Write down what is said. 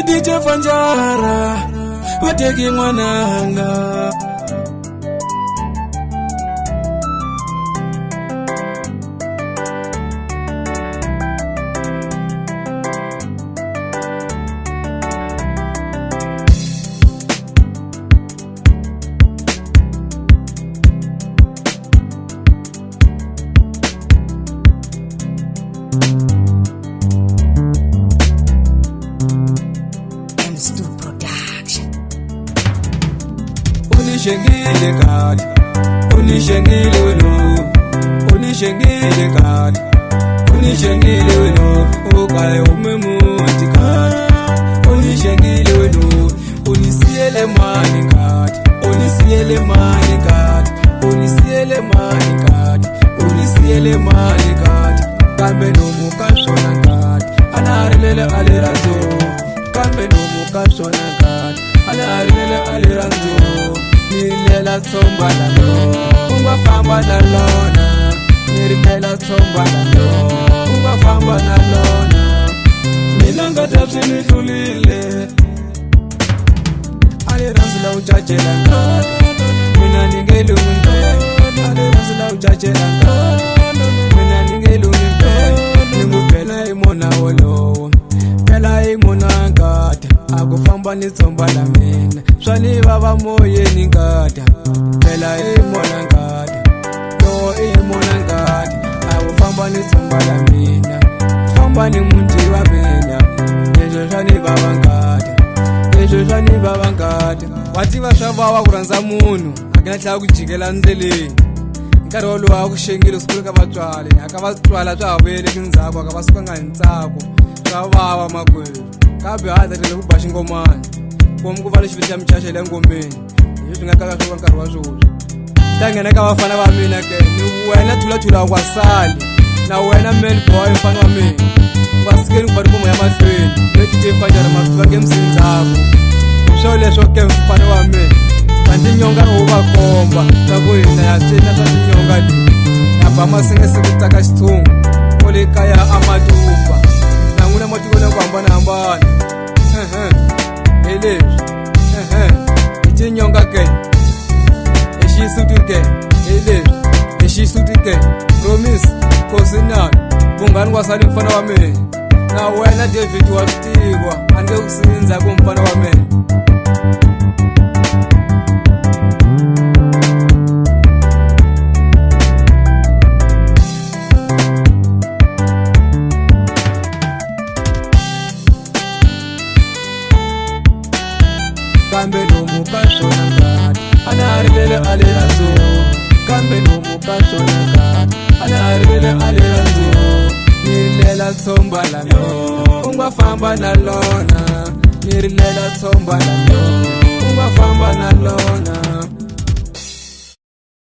DJ Fanjara wateki mwananga. Unishengile kati, unishengile weno, unishengile kati, unishengile weno, ukae umemuti kati, unishengile weno, unisiele mani kati, unisiele mani kati, unisiele mani kati, unisiele mani kati, kambe nomu kashona kati, anarilele aliranzo, kambe nomu kashona kati, anarilele aliranzo. Nilela tomba la lo, unga famba na lona. Nilela tomba la lo, unga famba na lona. Milanga tatu nitulile, aliranzi la uchache la ngada. Mina ningelu mpe, aliranzi la uchache la ngada. Mina ningelu mpe, nimupela imona wolo, pela imona ngada. Akufamba nitsomba la mina, swali baba moye ningada. Pela imona ngada, no imona ngada. Akufamba nitsomba la mina, famba ni munti wa mina. Yejo swali baba ngada, yejo swali baba ngada. Wati bashava wakuranza munu, akanatla kujikela ndleleni. Nkarolo wakushengile usikhuluka batshwale, akabatshwala twabele kinzako akabasuka ngantsako. Twababa makwelu. Kabe hadrile kubasha ingomani komkuvala xiviti michashe le ngomeni leswi nga kaka swo nkarhi wa sweswi tangena ka vafana va mina ke ni wena thula kwasali na wena man boy mfana wa mina kwasikeni ku bari ya mahlweni leti ti Fanjara masuka ke msindzako swo leswo ke mfana wa mina kanti nyonga ro va komba ta ku hina ya cina swa nyonga leyi ya ba masinge sikutaka xitsungu kole kaya amatumba nanguna matiko na ku hambana eleswi itinyonga ke exisuti ke eleswi exisuti ke promise kosinani vunghani wasali mfana wa mina na wena David wa switiva ange kusinza ku mfana wa mina kambe nomu kashona ngati anarilele aliranzo kambe nomu kashona ngati anarilele aliranzo nilela tsomba la lo unga famba na lona nirilela tsomba la lo